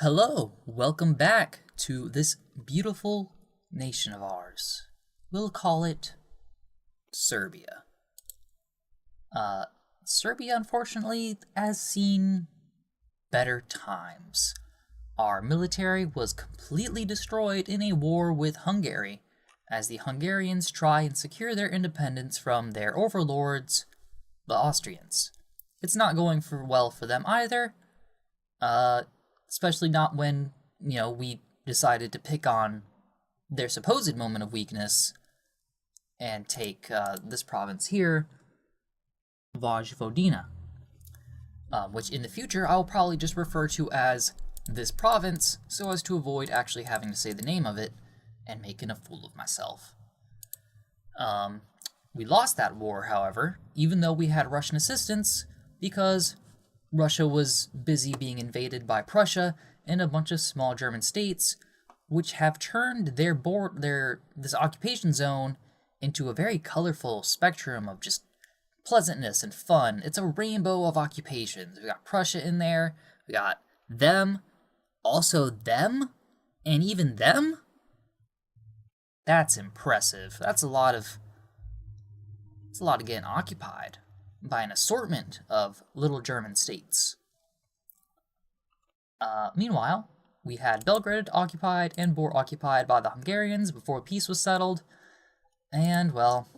Hello, welcome back to this beautiful nation of ours. We'll call it Serbia. Serbia, unfortunately, has seen better times. Our military was completely destroyed in a war with Hungary, as the Hungarians try and secure their independence from their overlords, the Austrians. It's not going well for them either, especially not when, we decided to pick on their supposed moment of weakness and take this province here, Vojvodina, which in the future I'll probably just refer to as this province so as to avoid actually having to say the name of it and making a fool of myself. We lost that war, however, even though we had Russian assistance, because Russia was busy being invaded by Prussia and a bunch of small German states, which have turned this occupation zone into a very colorful spectrum of just pleasantness and fun. It's a rainbow of occupations. We got Prussia in there, we got them, also them, and even them? That's impressive. That's a lot of getting occupied by an assortment of little German states. Meanwhile, we had Belgrade occupied and Bor occupied by the Hungarians before peace was settled, and, well,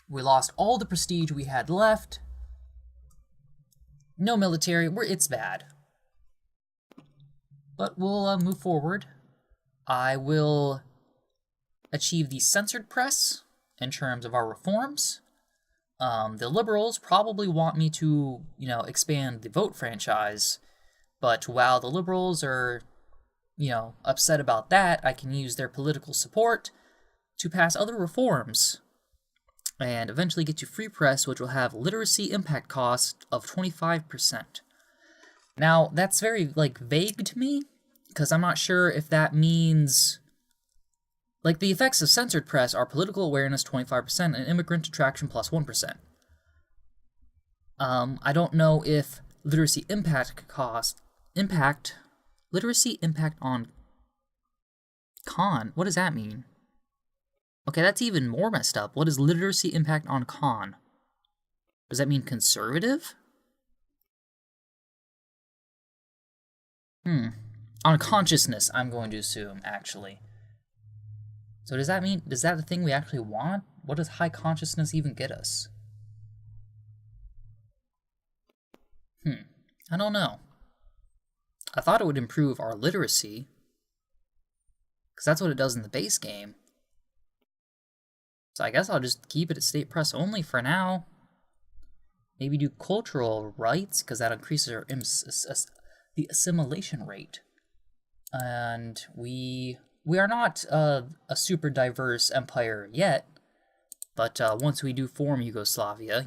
we lost all the prestige we had left. No military, it's bad. But we'll move forward. I will achieve the censored press in terms of our reforms. The liberals probably want me to, expand the vote franchise, but while the liberals are, upset about that, I can use their political support to pass other reforms and eventually get to free press, which will have literacy impact cost of 25%. Now, that's very, vague to me, because I'm not sure if that means... the effects of censored press are political awareness 25% and immigrant attraction plus 1%. I don't know if literacy impact on con, what does that mean? Okay, that's even more messed up. What is literacy impact on con? Does that mean conservative? On consciousness, I'm going to assume, actually. So is that the thing we actually want? What does high consciousness even get us? I don't know. I thought it would improve our literacy, because that's what it does in the base game. So I guess I'll just keep it at state press only for now. Maybe do cultural rights, because that increases our the assimilation rate. And we are not a super diverse empire yet, but once we do form Yugoslavia,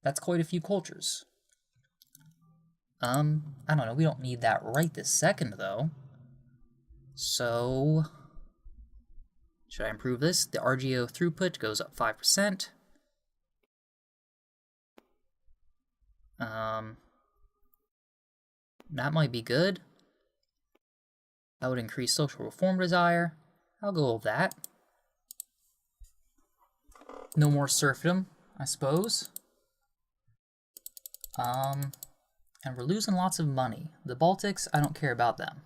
that's quite a few cultures. I don't know, we don't need that right this second, though. So, should I improve this? The RGO throughput goes up 5%. That might be good. That would increase social reform desire. I'll go with that. No more serfdom, I suppose. And we're losing lots of money. The Baltics, I don't care about them.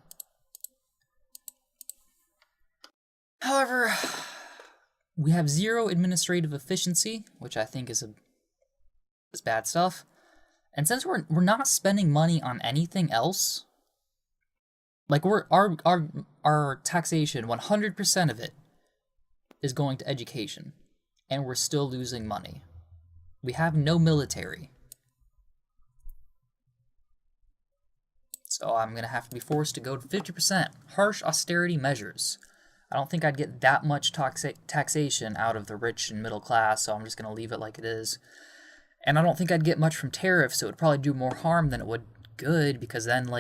However, we have 0 administrative efficiency, which I think is bad stuff. And since we're not spending money on anything else, our taxation, 100% of it is going to education, and we're still losing money. We have no military. So I'm going to have to be forced to go to 50%. Harsh austerity measures. I don't think I'd get that much taxation out of the rich and middle class, so I'm just going to leave it like it is. And I don't think I'd get much from tariffs, so it would probably do more harm than it would good, because then,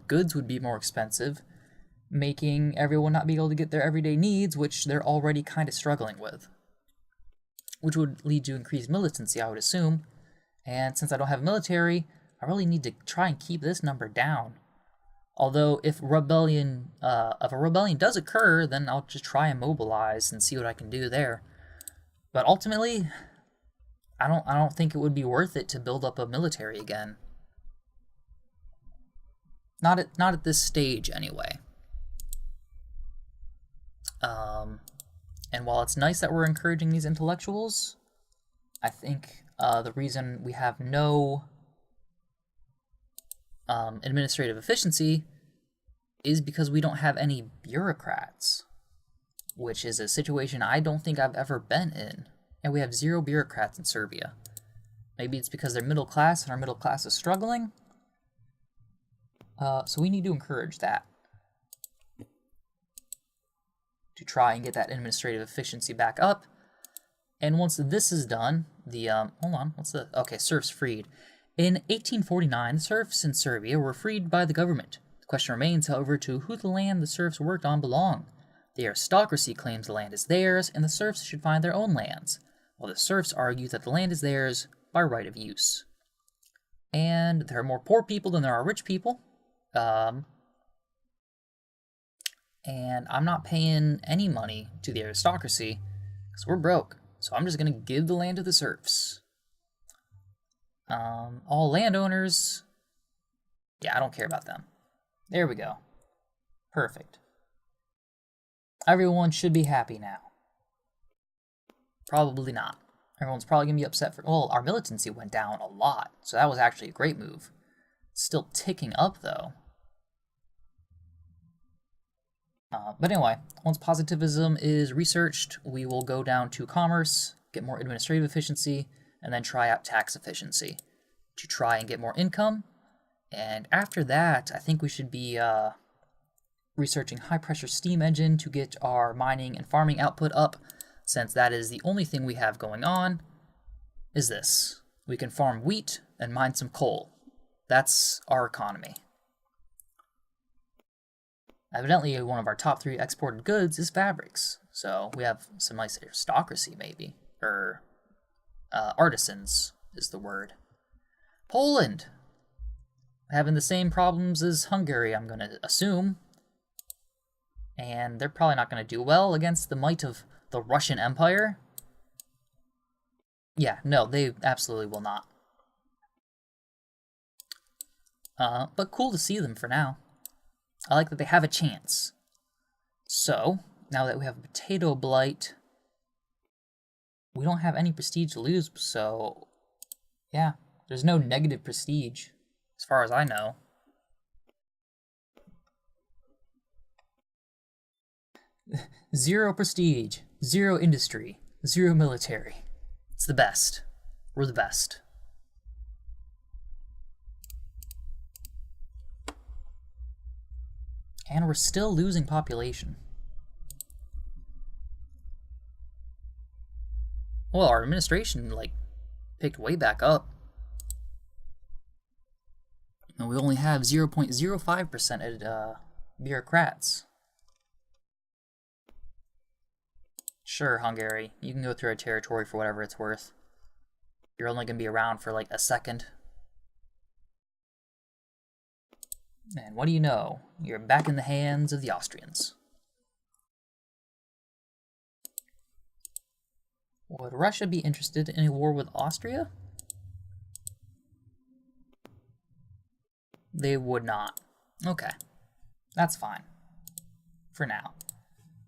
goods would be more expensive, making everyone not be able to get their everyday needs, which they're already kind of struggling with. Which would lead to increased militancy, I would assume. And since I don't have military, I really need to try and keep this number down. Although if a rebellion does occur, then I'll just try and mobilize and see what I can do there. But ultimately, I don't think it would be worth it to build up a military again. Not at this stage anyway. And while it's nice that we're encouraging these intellectuals, I think the reason we have no administrative efficiency is because we don't have any bureaucrats, which is a situation I don't think I've ever been in. And we have 0 bureaucrats in Serbia. Maybe it's because they're middle class and our middle class is struggling. So we need to encourage that, to try and get that administrative efficiency back up. And once this is done, serfs freed. In 1849, the serfs in Serbia were freed by the government. The question remains, however, to who the land the serfs worked on belonged. The aristocracy claims the land is theirs, and the serfs should find their own lands, while the serfs argue that the land is theirs by right of use. And there are more poor people than there are rich people. And I'm not paying any money to the aristocracy because we're broke. So I'm just going to give the land to the serfs. All landowners, yeah, I don't care about them. There we go. Perfect. Everyone should be happy now. Probably not. Everyone's probably going to be upset for... Well, our militancy went down a lot, so that was actually a great move. It's still ticking up, though. But anyway, once positivism is researched, we will go down to commerce, get more administrative efficiency, and then try out tax efficiency to try and get more income. And after that, I think we should be researching high-pressure steam engine to get our mining and farming output up, since that is the only thing we have going on, is this. We can farm wheat and mine some coal. That's our economy. Evidently, one of our top 3 exported goods is fabrics, so we have some nice aristocracy, maybe. Or, artisans is the word. Poland! Having the same problems as Hungary, I'm going to assume. And they're probably not going to do well against the might of the Russian Empire. Yeah, no, they absolutely will not. But cool to see them for now. I like that they have a chance. So, now that we have potato blight, we don't have any prestige to lose, so yeah, there's no negative prestige, as far as I know. Zero prestige, 0 industry, 0 military. It's the best. We're the best. And we're still losing population. Well, our administration, picked way back up. And we only have 0.05% at bureaucrats. Sure, Hungary, you can go through our territory for whatever it's worth. You're only going to be around for a second. And what do you know? You're back in the hands of the Austrians. Would Russia be interested in a war with Austria? They would not. Okay. That's fine. For now.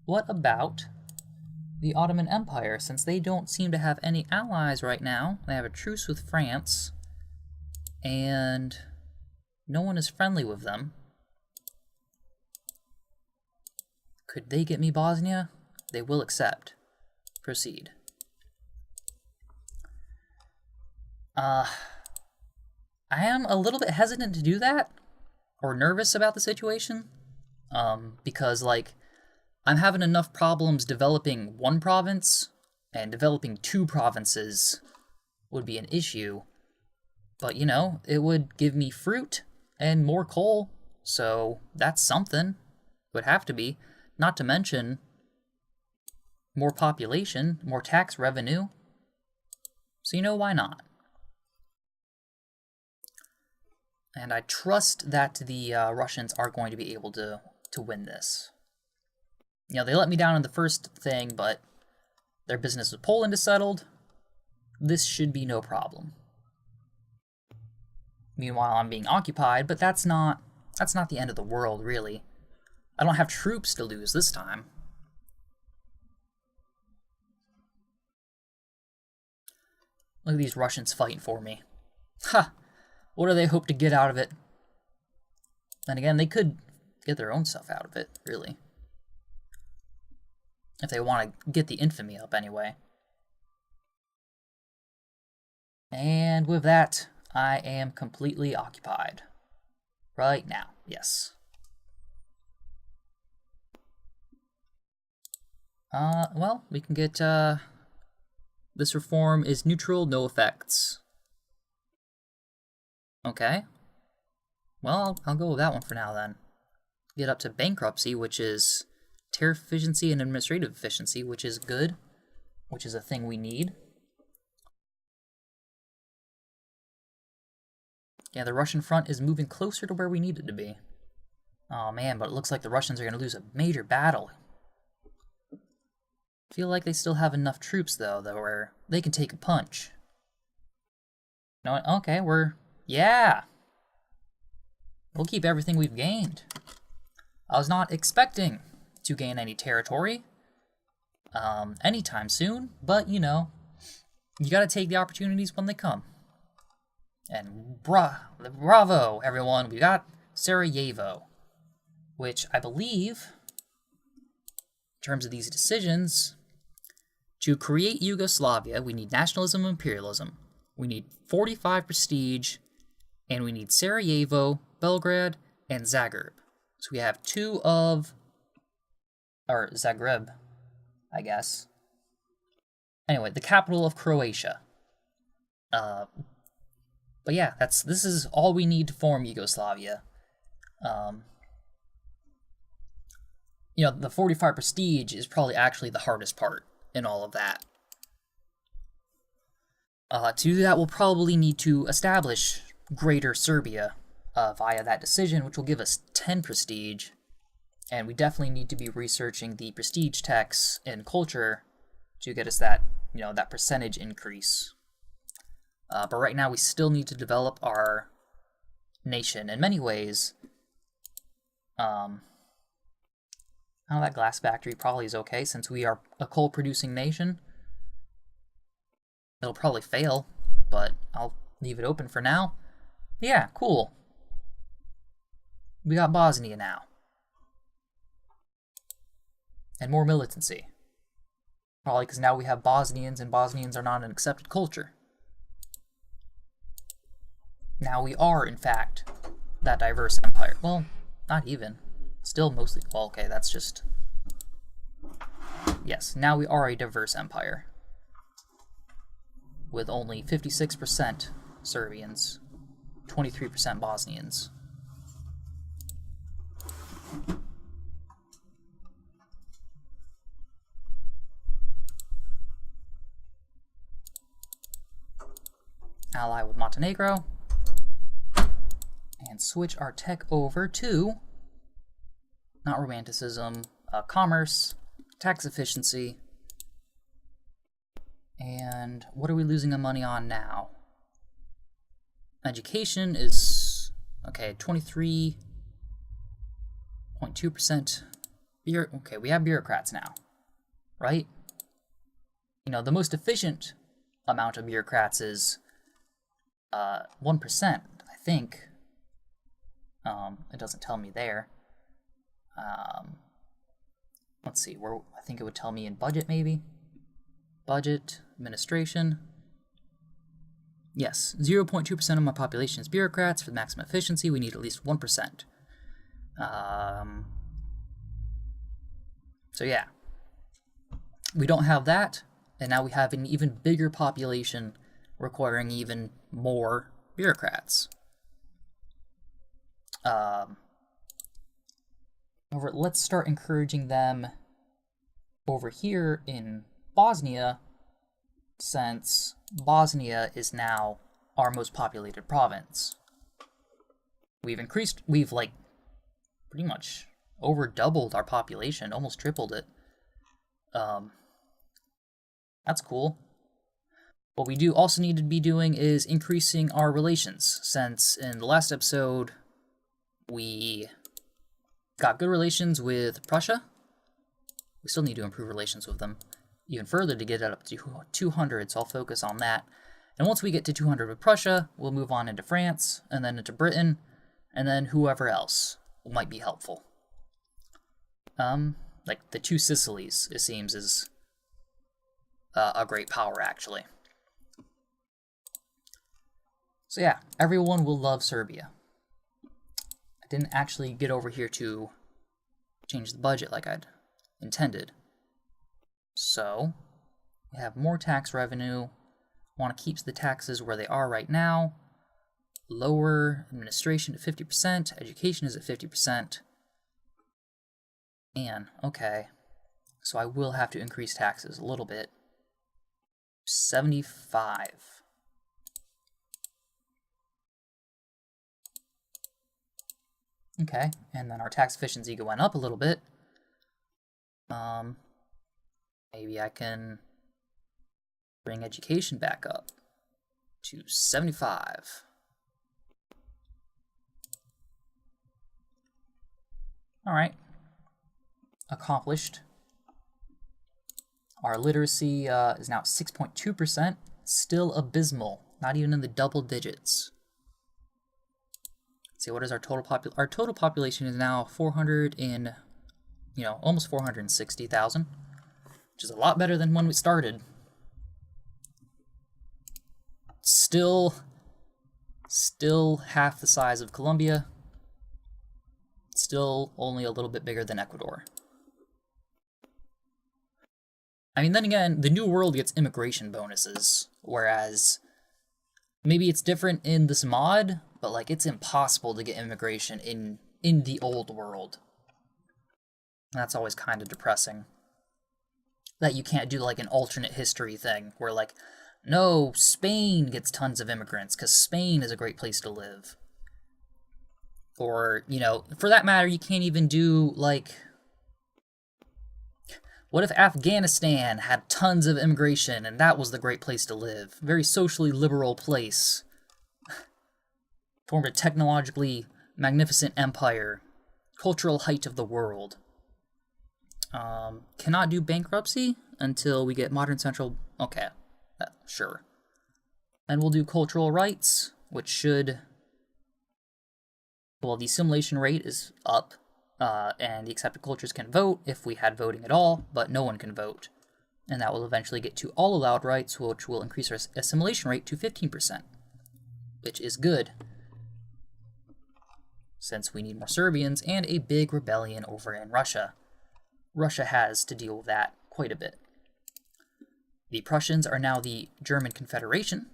What about the Ottoman Empire? Since they don't seem to have any allies right now, they have a truce with France, and no one is friendly with them. Could they get me Bosnia? They will accept. Proceed. I am a little bit hesitant to do that, or nervous about the situation, because, I'm having enough problems developing one province, and developing 2 provinces would be an issue. But, it would give me fruit and more coal, so that's something. Would have to be. Not to mention more population, more tax revenue. So, why not? And I trust that the Russians are going to be able to win this. You know, they let me down in the first thing, but their business with Poland is settled. This should be no problem. Meanwhile, I'm being occupied, but that's not the end of the world, really. I don't have troops to lose this time. Look at these Russians fighting for me. Ha! What do they hope to get out of it? Then again, they could get their own stuff out of it, really. If they want to get the infamy up, anyway. And with that, I am completely occupied. Right now, yes. Well, we can get, this reform is neutral, no effects. Okay. Well, I'll go with that one for now, then. Get up to bankruptcy, which is tariff efficiency and administrative efficiency, which is good, which is a thing we need. Yeah, the Russian front is moving closer to where we need it to be. Oh man, but it looks like the Russians are going to lose a major battle. I feel like they still have enough troops, though, where they can take a punch. You know what? Okay, yeah! We'll keep everything we've gained. I was not expecting to gain any territory anytime soon, but, you know, you gotta take the opportunities when they come. And bravo, everyone, we got Sarajevo, which I believe, in terms of these decisions, to create Yugoslavia, we need nationalism and imperialism. We need 45 prestige, and we need Sarajevo, Belgrade, and Zagreb. So we have or Zagreb, I guess. Anyway, the capital of Croatia. But yeah, this is all we need to form Yugoslavia. You know, the 45 prestige is probably actually the hardest part in all of that. To do that, we'll probably need to establish Greater Serbia via that decision, which will give us 10 prestige. And we definitely need to be researching the prestige tax and culture to get us that, you know, that percentage increase. But right now, we still need to develop our nation. In many ways, that glass factory probably is okay, since we are a coal-producing nation. It'll probably fail, but I'll leave it open for now. Yeah, cool. We got Bosnia now. And more militancy. Probably because now we have Bosnians, and Bosnians are not an accepted culture. Now we are, in fact, that diverse empire. Well, not even. Still mostly... Well, okay, that's just... Yes, now we are a diverse empire. With only 56% Serbians, 23% Bosnians. Ally with Montenegro. And switch our tech over to, not romanticism, commerce, tax efficiency, and what are we losing the money on now? Education is, okay, 23.2%. Okay, we have bureaucrats now, right? You know, the most efficient amount of bureaucrats is 1%, I think. It doesn't tell me there. Let's see, I think it would tell me in budget, maybe? Budget, administration. Yes, 0.2% of my population is bureaucrats. For the maximum efficiency, we need at least 1%. So yeah. We don't have that, and now we have an even bigger population requiring even more bureaucrats. Let's start encouraging them over here in Bosnia, since Bosnia is now our most populated province. we've like pretty much over doubled our population, almost tripled it. That's cool. What we do also need to be doing is increasing our relations, since in the last episode we got good relations with Prussia. We still need to improve relations with them even further to get it up to 200, so I'll focus on that. And once we get to 200 with Prussia, we'll move on into France, and then into Britain, and then whoever else might be helpful. Like the two Sicilies, it seems, is a great power, actually. So yeah, everyone will love Serbia. I didn't actually get over here to change the budget like I'd intended. So, we have more tax revenue. Want to keep the taxes where they are right now. Lower administration to 50%. Education is at 50%. And, okay. So I will have to increase taxes a little bit. 75. Okay, and then our tax efficiency went up a little bit. Maybe I can bring education back up to 75. Alright. Accomplished. Our literacy is now 6.2%. Still abysmal. Not even in the double digits. Let's see, what is our total population? Our total population is now 400 and, almost 460,000, which is a lot better than when we started. Still half the size of Colombia. Still only a little bit bigger than Ecuador. I mean, then again, the New World gets immigration bonuses, whereas maybe it's different in this mod, but like it's impossible to get immigration in the Old World. That's always kind of depressing. That you can't do like an alternate history thing, where like, no, Spain gets tons of immigrants, because Spain is a great place to live. Or, for that matter, you can't even do, like, what if Afghanistan had tons of immigration and that was the great place to live? Very socially liberal place. Formed a technologically magnificent empire. Cultural height of the world. Cannot do bankruptcy until we get modern central... Okay, sure. And we'll do cultural rights, which should... Well, the assimilation rate is up, and the accepted cultures can vote if we had voting at all, but no one can vote. And that will eventually get to all allowed rights, which will increase our assimilation rate to 15%, which is good, since we need more Serbians and a big rebellion over in Russia. Russia has to deal with that quite a bit. The Prussians are now the German Confederation.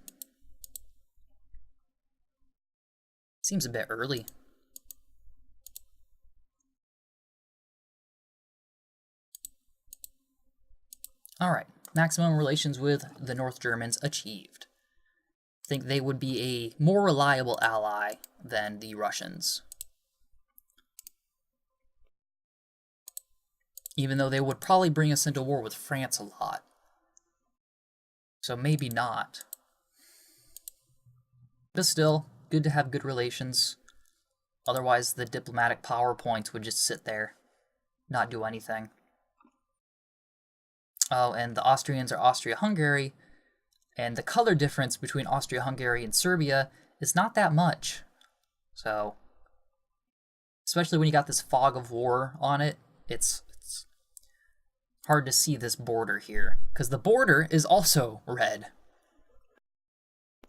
Seems a bit early. Alright, maximum relations with the North Germans achieved. I think they would be a more reliable ally than the Russians. Even though they would probably bring us into war with France a lot. So maybe not. But still, good to have good relations. Otherwise, the diplomatic PowerPoints would just sit there, not do anything. Oh, and the Austrians are Austria-Hungary, and the color difference between Austria-Hungary and Serbia is not that much. So, especially when you got this fog of war on it, it's hard to see this border here, because the border is also red.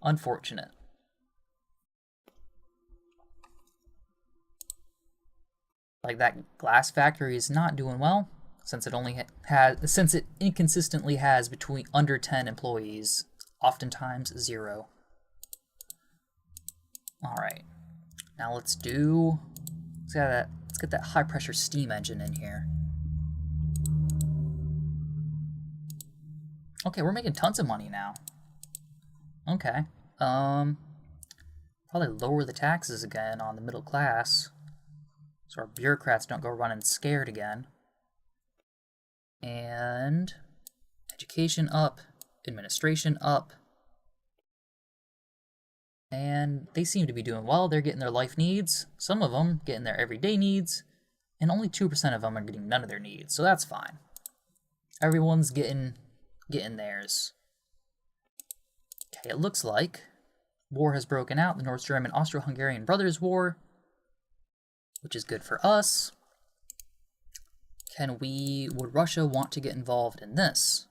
Unfortunate. Like, that glass factory is not doing well, since it inconsistently has between under 10 employees, oftentimes 0. Alright. Now let's get that high pressure steam engine in here. Okay, we're making tons of money now. Okay. Probably Probably lower the taxes again on the middle class, so our bureaucrats don't go running scared again. And education up, administration up. And they seem to be doing well. They're getting their life needs, some of them getting their everyday needs, and only 2% of them are getting none of their needs, so that's fine. Everyone's getting theirs. Okay, it looks like war has broken out, the North German Austro-Hungarian Brothers War, which is good for us. Would Russia want to get involved in this?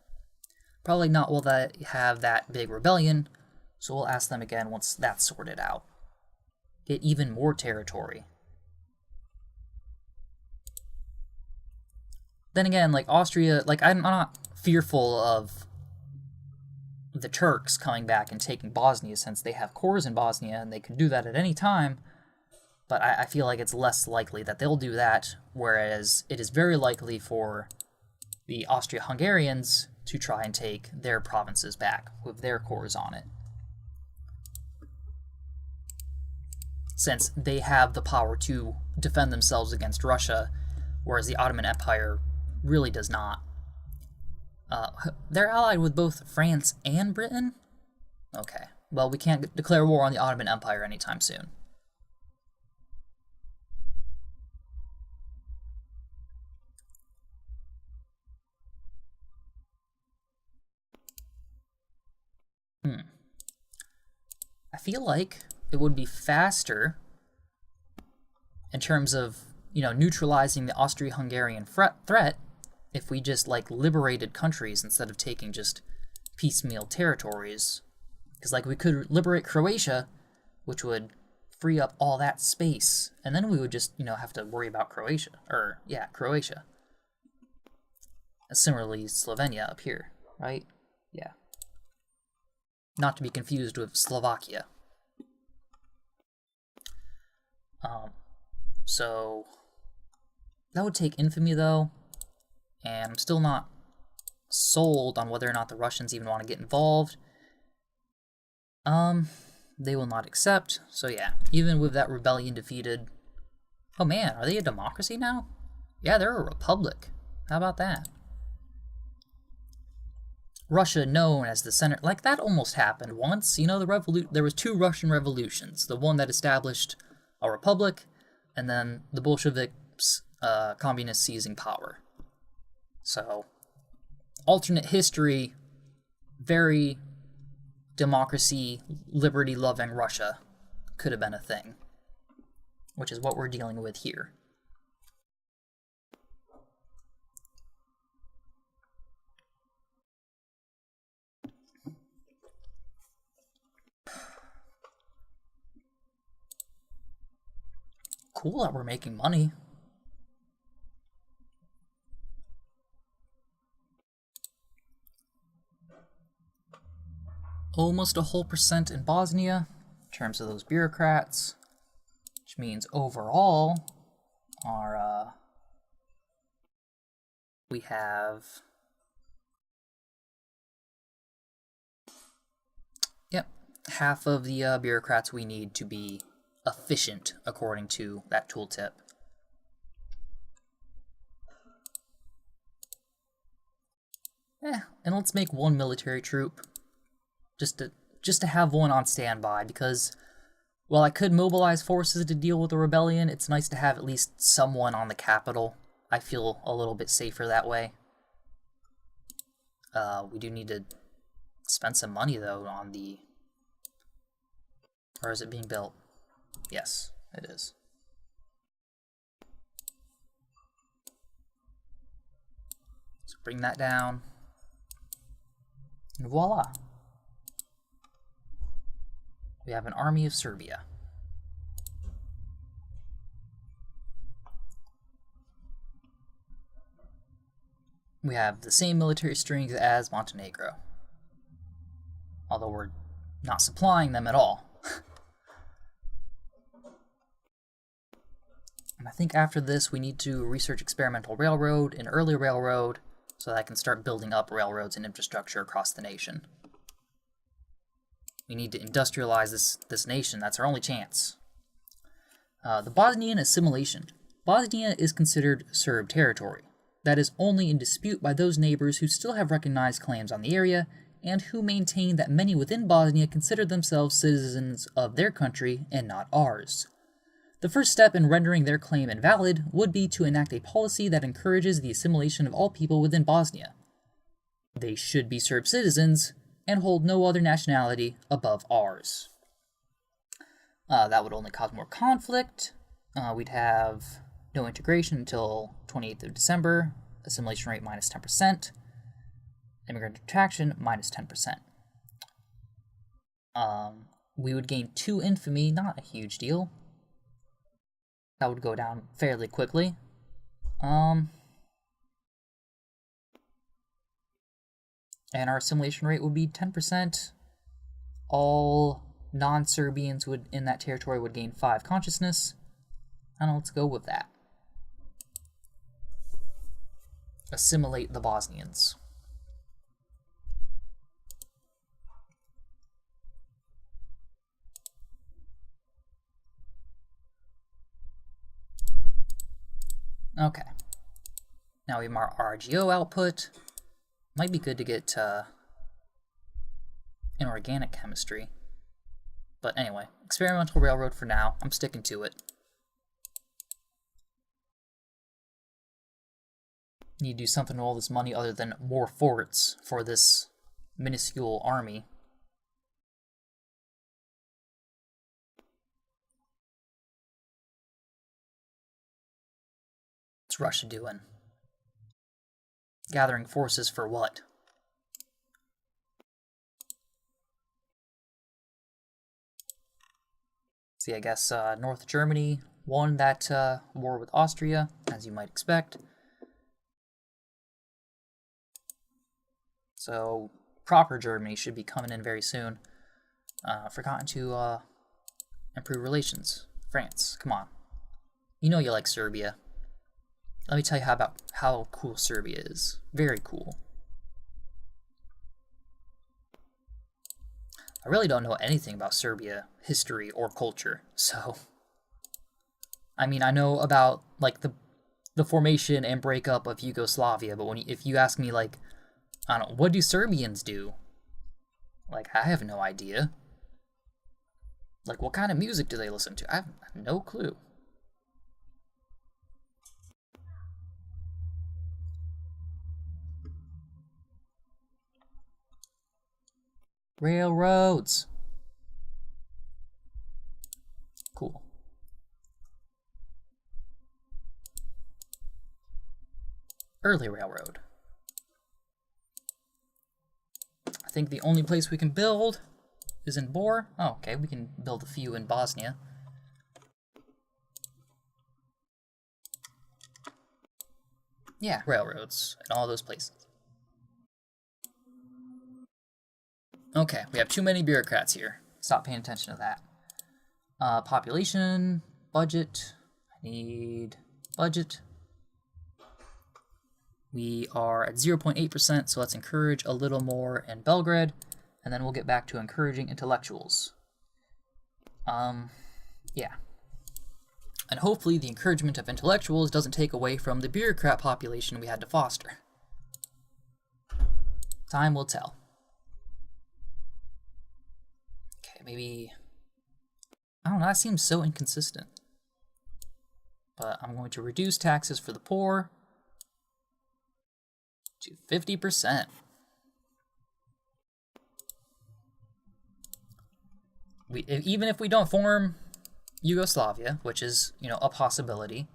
Probably not, will they have that big rebellion, so we'll ask them again once that's sorted out. Get even more territory. Then again, like Austria, like I'm not fearful of the Turks coming back and taking Bosnia since they have cores in Bosnia and they can do that at any time, but I feel like it's less likely that they'll do that, whereas it is very likely for the Austro-Hungarians to try and take their provinces back with their cores on it, since they have the power to defend themselves against Russia, whereas the Ottoman Empire really does not. They're allied with both France and Britain? Okay, well, we can't declare war on the Ottoman Empire anytime soon. I feel like it would be faster in terms of, neutralizing the Austro-Hungarian threat if we just, liberated countries instead of taking just piecemeal territories. Because, we could liberate Croatia, which would free up all that space, and then we would just, have to worry about Croatia. Croatia. And similarly, Slovenia up here, right? Yeah. Not to be confused with Slovakia. So that would take infamy, though, and I'm still not sold on whether or not the Russians even want to get involved. They will not accept, so yeah, even with that rebellion defeated... Oh man, are they a democracy now? Yeah, they're a republic. How about that? Russia known as the center... that almost happened once. There was 2 Russian revolutions. The one that established a republic, and then the Bolsheviks, communists seizing power. So, alternate history, very democracy, liberty-loving Russia could have been a thing, which is what we're dealing with here. Cool that we're making money. Almost a whole % in Bosnia, in terms of those bureaucrats, which means overall, we have, half of the bureaucrats we need to be efficient, according to that tooltip. And let's make 1 military troop, just to have one on standby, because while I could mobilize forces to deal with the rebellion, it's nice to have at least someone on the capital. I feel a little bit safer that way. We do need to spend some money, though, on the... Or is it being built? Yes, it is. So bring that down. And voila. We have an army of Serbia. We have the same military strength as Montenegro, although we're not supplying them at all. And I think after this we need to research experimental railroad and early railroad so that I can start building up railroads and infrastructure across the nation. We need to industrialize this nation. That's our only chance. The Bosnian assimilation. Bosnia is considered Serb territory. That is only in dispute by those neighbors who still have recognized claims on the area, and who maintain that many within Bosnia consider themselves citizens of their country and not ours. The first step in rendering their claim invalid would be to enact a policy that encourages the assimilation of all people within Bosnia. They should be Serb citizens and hold no other nationality above ours. That would only cause more conflict. We'd have no integration until 28th of December, assimilation rate minus 10%, immigrant attraction minus 10%. We would gain 2 infamy, not a huge deal. That would go down fairly quickly. And our assimilation rate would be 10%. All non-Serbians in that territory would gain 5 consciousness. And let's go with that. Assimilate the Bosnians. Okay. Now we have our RGO output. Might be good to get inorganic chemistry. But anyway, experimental railroad for now. I'm sticking to it. Need to do something with all this money other than more forts for this minuscule army. What's Russia doing? Gathering forces for what? See, I guess North Germany won that war with Austria, as you might expect. So, proper Germany should be coming in very soon. Forgotten to improve relations. France, come on. You know you like Serbia. Let me tell you how cool Serbia is. Very cool. I really don't know anything about Serbia history or culture, so I mean, I know about like the formation and breakup of Yugoslavia, but if you ask me like, I don't know, what do Serbians do? Like, I have no idea. Like, what kind of music do they listen to? I have no clue. Railroads. Cool. Early railroad. I think the only place we can build is in Bor. Oh, okay, we can build a few in Bosnia. Yeah, railroads in all those places. Okay, we have too many bureaucrats here. Stop paying attention to that. Population, budget. I need budget. We are at 0.8%, so let's encourage a little more in Belgrade, and then we'll get back to encouraging intellectuals. Yeah. And hopefully the encouragement of intellectuals doesn't take away from the bureaucrat population we had to foster. Time will tell. Okay, maybe... I don't know, that seems so inconsistent. But I'm going to reduce taxes for the poor to 50%. Even if we don't form Yugoslavia, which is, you know, a possibility,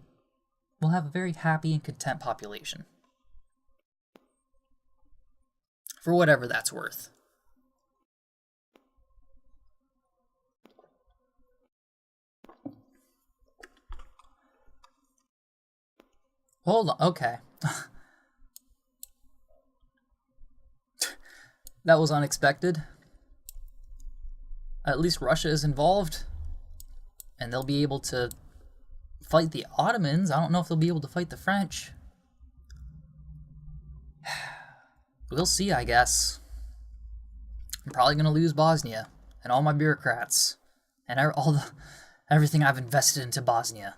we'll have a very happy and content population. For whatever that's worth. Hold on, okay. That was unexpected. At least Russia is involved, and they'll be able to fight the Ottomans. I don't know if they'll be able to fight the French. We'll see, I guess. I'm probably going to lose Bosnia. and all my bureaucrats, and everything I've invested into Bosnia.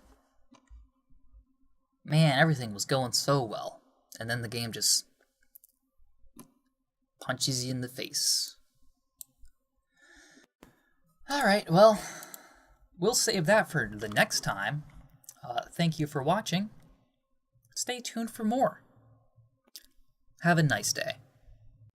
Man, everything was going so well. And then the game just punches you in the face. Alright, well, we'll save that for the next time. Thank you for watching. Stay tuned for more. Have a nice day.